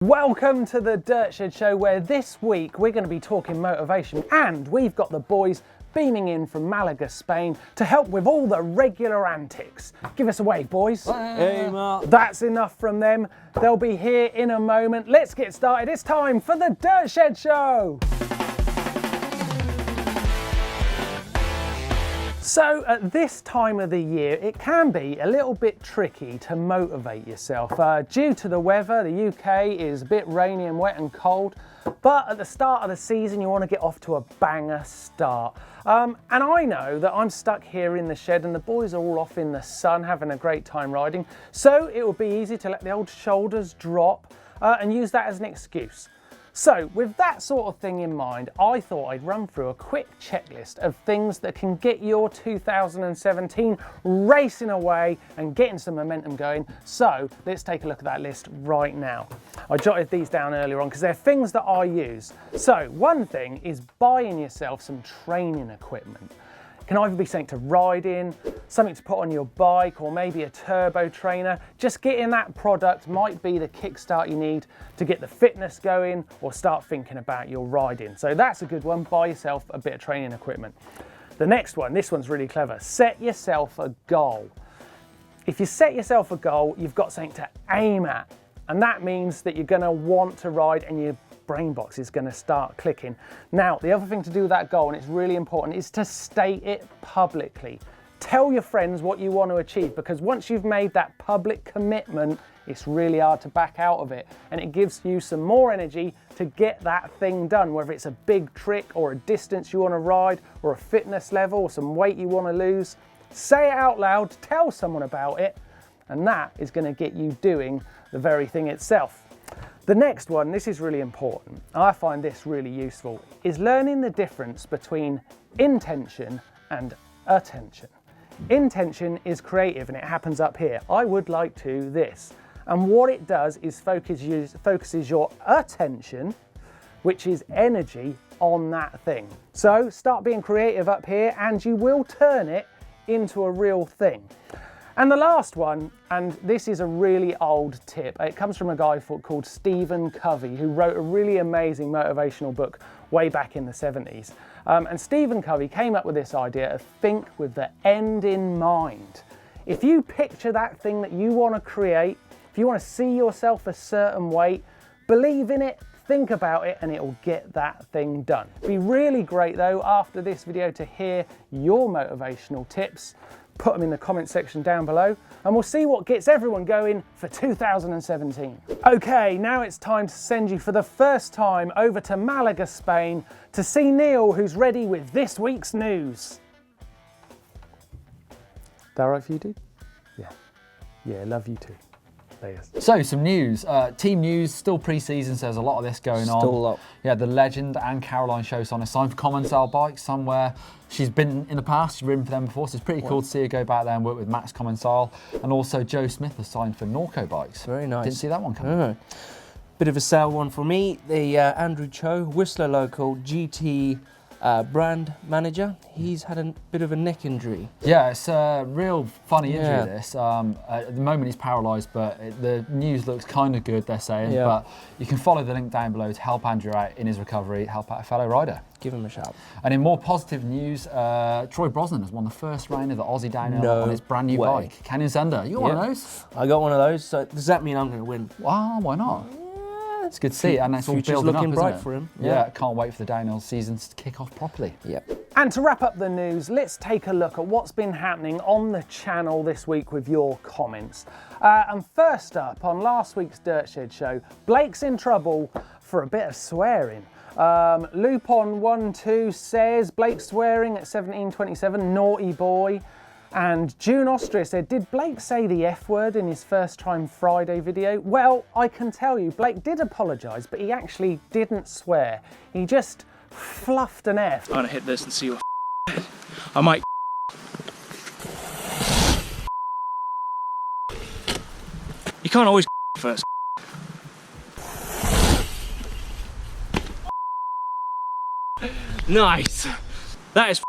Welcome to the Dirt Shed Show, where this week we're going to be talking motivation, and we've got the boys beaming in from Malaga, Spain to help with all the regular antics. Give us a wave, boys. Hey, Mark. That's enough from them. They'll be here in a moment. Let's get started. It's time for the Dirt Shed Show. So at this time of the year, it can be a little bit tricky to motivate yourself. Due to the weather, the UK is a bit rainy and wet and cold, but at the start of the season, you want to get off to a banger start. And I know that I'm stuck here in the shed and the boys are all off in the sun having a great time riding. So it would be easy to let the old shoulders drop and use that as an excuse. So with that sort of thing in mind, I thought I'd run through a quick checklist of things that can get your 2017 racing away and getting some momentum going. So let's take a look at that list right now. I jotted these down earlier on because they're things that I use. So one thing is buying yourself some training equipment. Can either be something to ride in, something to put on your bike, or maybe a turbo trainer. Just getting that product might be the kickstart you need to get the fitness going or start thinking about your riding. So that's a good one. Buy yourself a bit of training equipment. The next one, this one's really clever. Set yourself a goal. If you set yourself a goal, you've got something to aim at. And that means that you're gonna want to ride and your brain box is going to start clicking. Now, the other thing to do with that goal, and it's really important, is to state it publicly. Tell your friends what you want to achieve, because once you've made that public commitment, it's really hard to back out of it. And it gives you some more energy to get that thing done, whether it's a big trick or a distance you want to ride or a fitness level or some weight you want to lose. Say it out loud, tell someone about it, and that is going to get you doing the very thing itself. The next one, this is really important, I find this really useful, is learning the difference between intention and attention. Intention is creative and it happens up here. I would like to this. And what it does is focuses your attention, which is energy, on that thing. So start being creative up here and you will turn it into a real thing. And the last one, and this is a really old tip, it comes from a guy called Stephen Covey, who wrote a really amazing motivational book way back in the 70s. And Stephen Covey came up with this idea of think with the end in mind. If you picture that thing that you want to create, if you want to see yourself a certain way, believe in it, think about it, and it'll get that thing done. It'd be really great though, after this video, to hear your motivational tips. Put them in the comment section down below and we'll see what gets everyone going for 2017. Okay, now it's time to send you for the first time over to Malaga, Spain to see Neil, who's ready with this week's news. That right for you, dude? Yeah, love you too. So some news, team news, still pre-season, so there's a lot of this going on. Still a lot. Yeah, the legend and Caroline Showson is signed for Commensal Bikes somewhere. She's been in the past, she's ridden for them before, so it's pretty cool to see her go back there and work with Max Commensal. And also Joe Smith has signed for Norco Bikes. Very nice. Didn't see that one coming. No. Bit of a sale one for me. The Andrew Cho, Whistler local GT brand manager. He's had a bit of a neck injury. Yeah, it's a real funny injury, this. At the moment he's paralysed, but the news looks kind of good, they're saying. Yeah. But you can follow the link down below to help Andrew out in his recovery, help out a fellow rider. Give him a shout. And in more positive news, Troy Brosnan has won the first round of the Aussie Downhill on his brand new bike, Canyon Sender. You got one of those? I got one of those, so does that mean I'm going to win? Wow, why not? It's good to see, and it's all Future's building looking up, bright isn't it? for him. Yeah, can't wait for the downhill seasons to kick off properly. Yep. And to wrap up the news, let's take a look at what's been happening on the channel this week with your comments. And first up, on last week's Dirt Shed Show, Blake's in trouble for a bit of swearing. Lupon12 says, Blake swearing at 1727, naughty boy. And June Austria said, did Blake say the F word in his First Time Friday video? Well, I can tell you, Blake did apologise, but he actually didn't swear. He just fluffed an F. I'm gonna hit this and see what I might. You can't always first. Nice. That is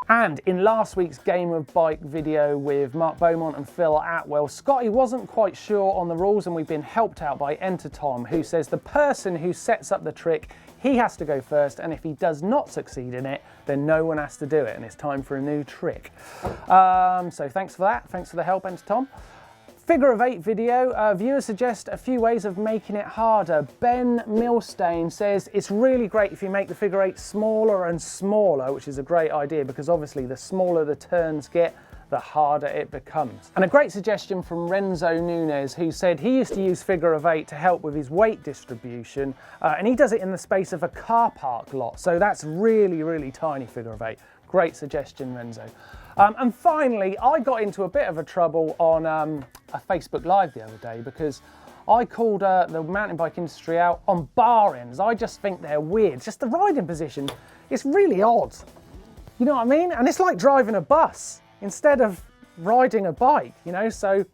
And in last week's Game of Bike video with Mark Beaumont and Phil Atwell, Scotty wasn't quite sure on the rules, and we've been helped out by Enter Tom, who says the person who sets up the trick, he has to go first, and if he does not succeed in it, then no one has to do it, and it's time for a new trick. So thanks for that. Thanks for the help, Enter Tom. Figure of 8 video, viewers suggest a few ways of making it harder. Ben Milstein says it's really great if you make the figure 8 smaller and smaller, which is a great idea because obviously the smaller the turns get, the harder it becomes. And a great suggestion from Renzo Nunez, who said he used to use figure of 8 to help with his weight distribution, and he does it in the space of a car park lot, so that's really, really tiny figure of 8. Great suggestion, Renzo. And finally, I got into a bit of a trouble on a Facebook Live the other day because I called the mountain bike industry out on bar ends. I just think they're weird. Just the riding position, it's really odd. You know what I mean? And it's like driving a bus instead of riding a bike, you know? So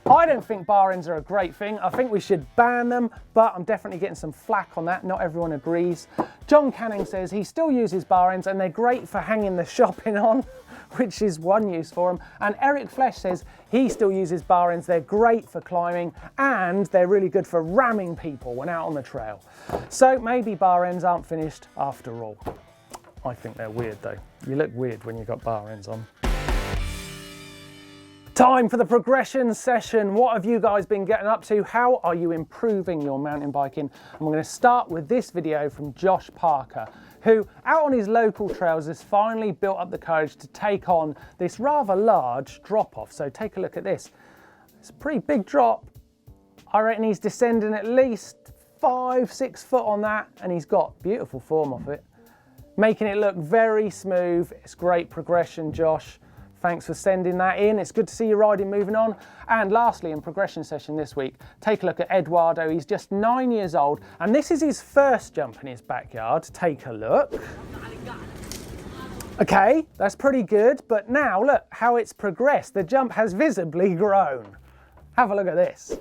I don't think bar ends are a great thing. I think we should ban them, but I'm definitely getting some flack on that. Not everyone agrees. John Canning says he still uses bar ends and they're great for hanging the shopping on, which is one use for them. And Eric Flesh says he still uses bar ends. They're great for climbing and they're really good for ramming people when out on the trail. So maybe bar ends aren't finished after all. I think they're weird though. You look weird when you've got bar ends on. Time for the progression session. What have you guys been getting up to? How are you improving your mountain biking? And we're going to start with this video from Josh Parker, who out on his local trails has finally built up the courage to take on this rather large drop off. So take a look at this. It's a pretty big drop. I reckon he's descending at least 5-6 foot on that, and he's got beautiful form off it, making it look very smooth. It's great progression, Josh. Thanks for sending that in. It's good to see you riding moving on. And lastly, in progression session this week, take a look at Eduardo. He's just 9 years old, and this is his first jump in his backyard. Take a look. Okay, that's pretty good, but now look how it's progressed. The jump has visibly grown. Have a look at this.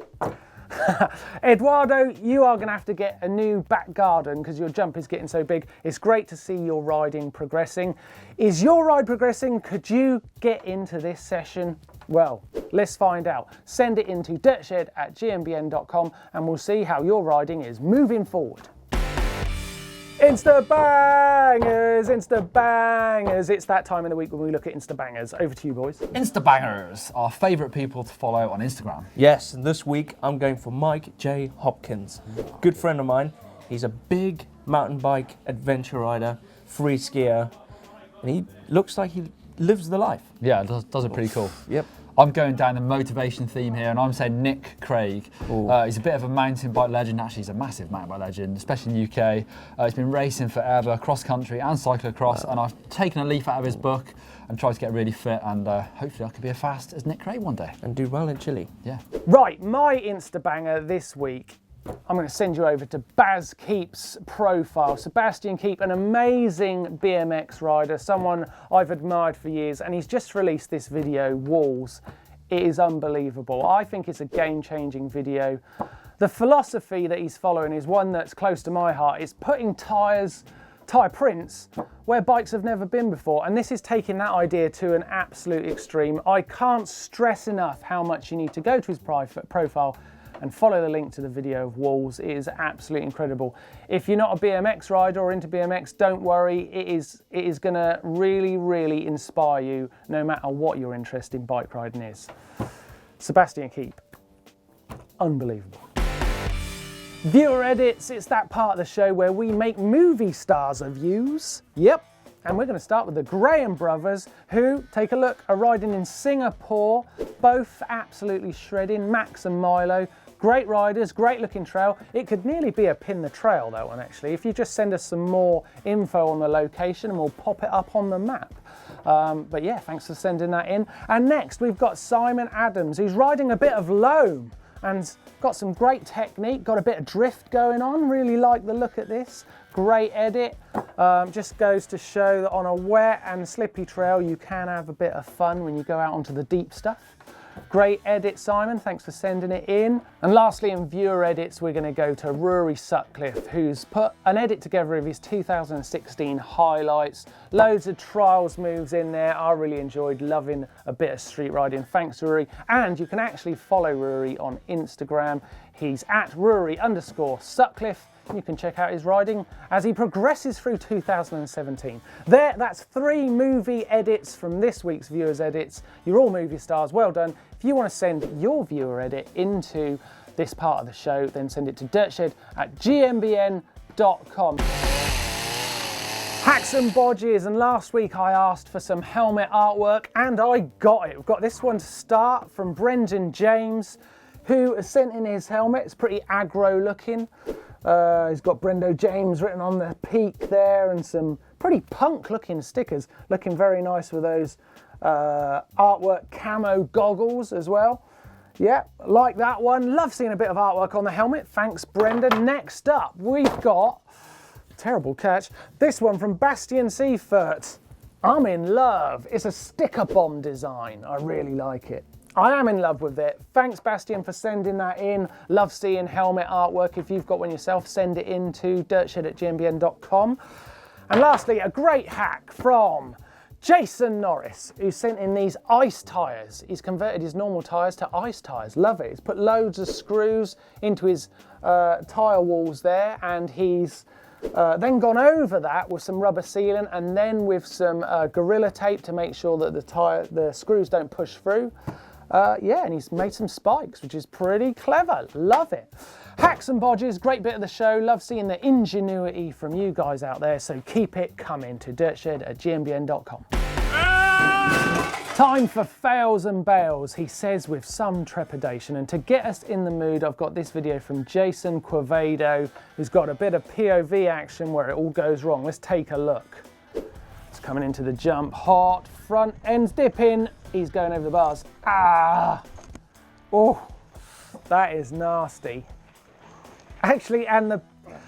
Eduardo, you are going to have to get a new back garden because your jump is getting so big. It's great to see your riding progressing. Is your ride progressing? Could you get into this session? Well, let's find out. Send it into dirtshed@gmbn.com and we'll see how your riding is moving forward. Instabangers, Instabangers. It's that time of the week when we look at Instabangers. Over to you, boys. Instabangers, our favourite people to follow on Instagram. Yes, and this week I'm going for Mike J. Hopkins. Good friend of mine. He's a big mountain bike adventure rider, free skier, and he looks like he lives the life. Yeah, does it pretty cool. Yep. I'm going down the motivation theme here, and I'm saying Nick Craig. He's a bit of a mountain bike legend. Actually, he's a massive mountain bike legend, especially in the UK. He's been racing forever, cross country and cyclocross, and I've taken a leaf out of his book and tried to get really fit, and hopefully I could be as fast as Nick Craig one day. And do well in Chile. Yeah. Right, my Instabanger this week, I'm going to send you over to Baz Keep's profile. Sebastian Keep, an amazing BMX rider, someone I've admired for years, and he's just released this video, Walls. It is unbelievable. I think it's a game-changing video. The philosophy that he's following is one that's close to my heart. It's putting tyre prints where bikes have never been before, and this is taking that idea to an absolute extreme. I can't stress enough how much you need to go to his profile and follow the link to the video of Walls. It is absolutely incredible. If you're not a BMX rider or into BMX, don't worry. It is going to really, really inspire you no matter what your interest in bike riding is. Sebastian Keep, unbelievable. Viewer edits, it's that part of the show where we make movie stars of views. Yep. And we're going to start with the Graham brothers, who, take a look, are riding in Singapore, both absolutely shredding, Max and Milo. Great riders, great looking trail. It could nearly be a pin the trail, that one actually. If you just send us some more info on the location and we'll pop it up on the map. But yeah, thanks for sending that in. And next we've got Simon Adams, who's riding a bit of loam and got some great technique, got a bit of drift going on. Really like the look at this. Great edit. Just goes to show that on a wet and slippy trail you can have a bit of fun when you go out onto the deep stuff. Great edit, Simon. Thanks for sending it in. And lastly, in viewer edits, we're going to go to Rory Sutcliffe, who's put an edit together of his 2016 highlights. Loads of trials moves in there. I really enjoyed loving a bit of street riding. Thanks, Rory. And you can actually follow Rory on Instagram. He's at Rory_Sutcliffe. You can check out his riding as he progresses through 2017. That's 3 movie edits from this week's viewers edits. You're all movie stars, well done. If you want to send your viewer edit into this part of the show, then send it to dirtshed@gmbn.com. Hacks and bodges, and last week I asked for some helmet artwork and I got it. We've got this one to start from Brendan James, who has sent in his helmet. It's pretty aggro looking. He's got Brendo James written on the peak there and some pretty punk looking stickers. Looking very nice with those artwork camo goggles as well. Yeah, like that one. Love seeing a bit of artwork on the helmet. Thanks, Brenda. Next up, we've got, terrible catch, this one from Bastian Seifert. I'm in love. It's a sticker bomb design. I really like it. I am in love with it. Thanks, Bastian, for sending that in. Love seeing helmet artwork. If you've got one yourself, send it in to dirtshed@gmbn.com. And lastly, a great hack from Jason Norris, who sent in these ice tyres. He's converted his normal tyres to ice tyres. Love it. He's put loads of screws into his tyre walls there, and he's then gone over that with some rubber sealant and then with some Gorilla Tape to make sure that the screws don't push through. Yeah, and he's made some spikes, which is pretty clever. Love it. Hacks and bodges, great bit of the show. Love seeing the ingenuity from you guys out there, so keep it coming to dirtshed@gmbn.com. Time for fails and bails, he says with some trepidation. And to get us in the mood, I've got this video from Jason Quevedo, who's got a bit of POV action where it all goes wrong. Let's take a look. It's coming into the jump, hot, front end's dipping. He's going over the bars. Ah! Oh, that is nasty. Actually, and the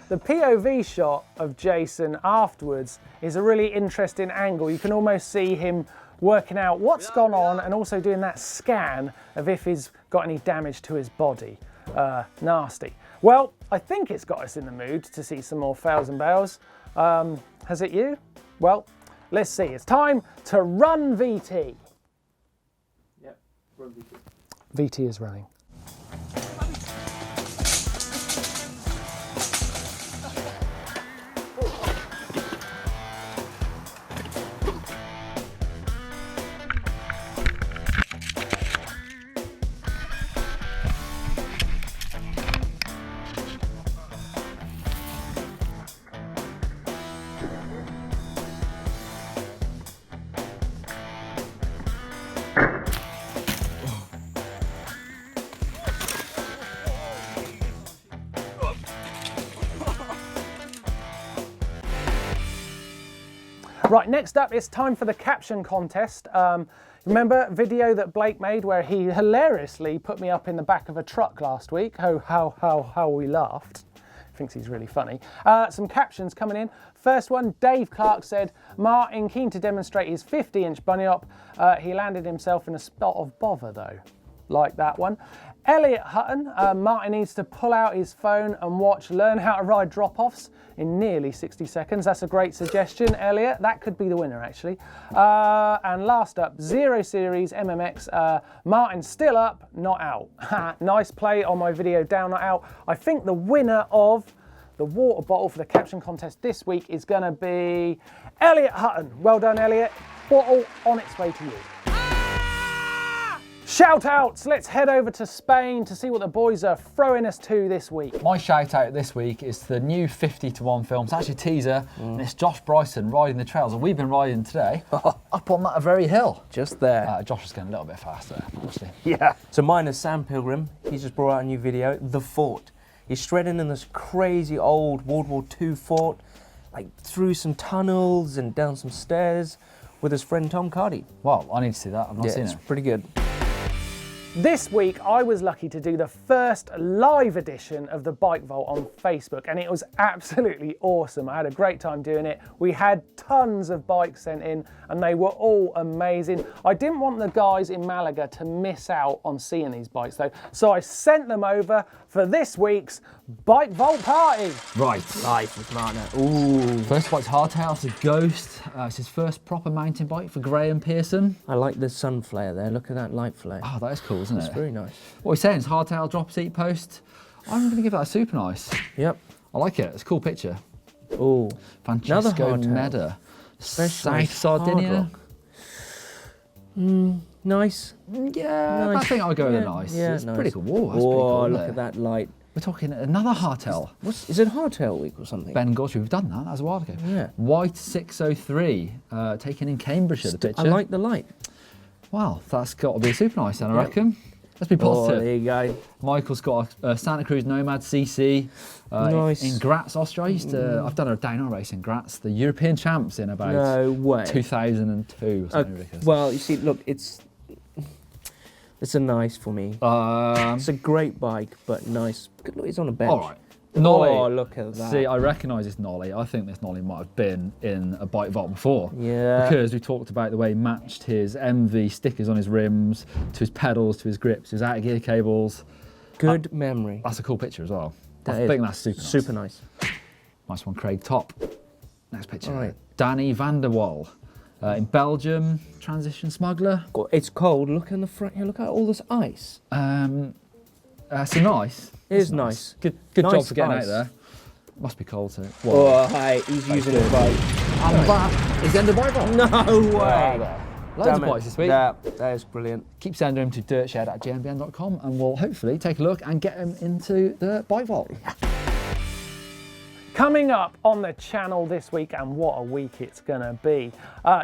POV shot of Jason afterwards is a really interesting angle. You can almost see him working out what's gone on and also doing that scan of if he's got any damage to his body. Nasty. Well, I think it's got us in the mood to see some more fails and bails. Has it you? Well, let's see. It's time to run VT. Yep, run VT. VT is running. Right, next up, it's time for the Caption Contest. Remember a video that Blake made where he hilariously put me up in the back of a truck last week? Oh, how we laughed. Thinks he's really funny. Some captions coming in. First one, Dave Clark said, Martyn keen to demonstrate his 50-inch bunny hop. He landed himself in a spot of bother though. Like that one. Elliot Hutton, Martyn needs to pull out his phone and watch Learn How to Ride Drop-Offs in nearly 60 seconds. That's a great suggestion, Elliot. That could be the winner, actually. And last up, 0 Series MMX. Martyn still up, not out. Nice play on my video, down, not out. I think the winner of the water bottle for the Caption Contest this week is going to be Elliot Hutton. Well done, Elliot. Bottle on its way to you. Shoutouts! Let's head over to Spain to see what the boys are throwing us to this week. My shout out this week is the new 50:1 film. It's actually a teaser, and it's Josh Bryson riding the trails. And we've been riding today up on that very hill. Just there. Josh is going a little bit faster, honestly. Yeah. So mine is Sam Pilgrim. He's just brought out a new video, The Fort. He's shredding in this crazy old World War II fort, like through some tunnels and down some stairs with his friend Tom Cardy. Well, I need to see that. I've not seen it. It's pretty good. This week, I was lucky to do the first live edition of the Bike Vault on Facebook, and it was absolutely awesome. I had a great time doing it. We had tons of bikes sent in, and they were all amazing. I didn't want the guys in Malaga to miss out on seeing these bikes, though, so I sent them over for this week's Bike Vault party. Right. Life with Martyn. Ooh. First bike's Hardtail, it's a Ghost. It's his first proper mountain bike for Graham Pearson. I like the sun flare there. Look at that light flare. Oh, that is cool, isn't it? It's very nice. What he's saying is Hardtail drop seat post. I'm going to give that a super nice. Yep. I like it. It's a cool picture. Oh, Francesco Neda, South Sardinia. Nice. Yeah, Nice. I think I'll go with a Yeah, nice. yeah, It's nice. pretty cool. Whoa, that's Oh, pretty cool. look isn't at it? that light. We're talking another Hardtail. Is it Hardtail week or something? Ben Godfrey, we've done that. That was a while ago. Yeah. White 603, taken in Cambridgeshire, the picture. I like the light. Wow, that's got to be a super nice then, I Yep. reckon. Let's be Oh, positive. there you go. Michael's got a Santa Cruz Nomad CC Nice. in Graz, Austria. I've done a downhill race in Graz. The European champs in about No way. 2002 or something ridiculous. Well, you see, look, it's a nice for me. It's a great bike, but nice. Look, it's on a bench. all right. Nolly. Oh, look at that. See, I recognise this Nolly. I think this Nolly might have been in a bike vault before. Yeah. Because we talked about the way he matched his MV stickers on his rims, to his pedals, to his grips, to his out gear cables. Good memory. That's a cool picture as well. I That is think that's super nice. Super nice. Nice one, Craig. Top. Next picture. All right. Danny van der Wal. In Belgium, Transition Smuggler. It's cold. Look in the front here. Look at all this ice. So nice. It is It's nice. Good job Nice for getting ice. out there. Must be cold too. Oh, hi. He's using a bike. And that is the end of the bike vault. No way. Loads of Damn it. bikes this week. That is brilliant. Keep sending them to dirtshed@gnbn.com and we'll hopefully take a look and get them into the bike vault. Coming up on the channel this week, and what a week it's gonna be.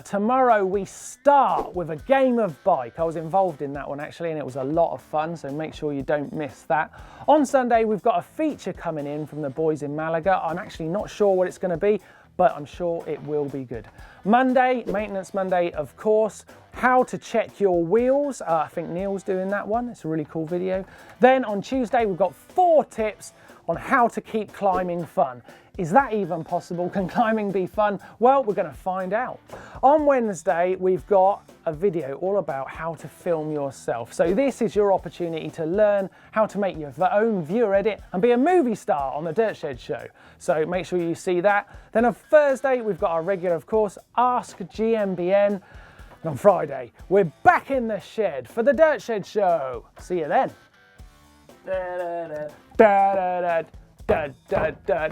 Tomorrow we start with a game of bike. I was involved in that one actually, and it was a lot of fun, so make sure you don't miss that. On Sunday, we've got a feature coming in from the boys in Malaga. I'm actually not sure what it's gonna be, but I'm sure it will be good. Monday, Maintenance Monday, of course. How to check your wheels. I think Neil's doing that one. It's a really cool video. Then on Tuesday, we've got 4 tips on how to keep climbing fun. Is that even possible? Can climbing be fun? Well, we're going to find out. On Wednesday, we've got a video all about how to film yourself. So this is your opportunity to learn how to make your own viewer edit and be a movie star on the Dirt Shed Show. So make sure you see that. Then on Thursday, we've got our regular, of course, Ask GMBN. And on Friday, we're back in the shed for the Dirt Shed Show. See you then. Da, da, da, da, da, da.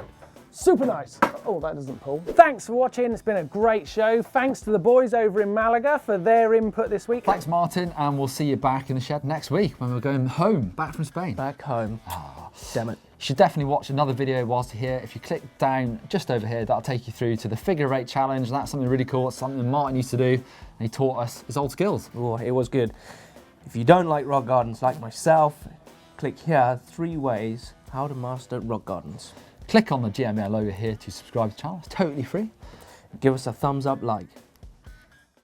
Super nice. Oh, that doesn't pull. Thanks for watching. It's been a great show. Thanks to the boys over in Malaga for their input this week. Thanks, Martin, and we'll see you back in the shed next week when we're going home, back from Spain. Back home. Damn it. You should definitely watch another video whilst you're here. If you click down just over here, that'll take you through to the figure 8 challenge. That's something really cool. It's something that Martin used to do, and he taught us his old skills. Oh, it was good. If you don't like rock gardens like myself, click here, 3 ways how to master rock gardens. Click on the GMBN logo here to subscribe to the channel. It's totally free. Give us a thumbs up like.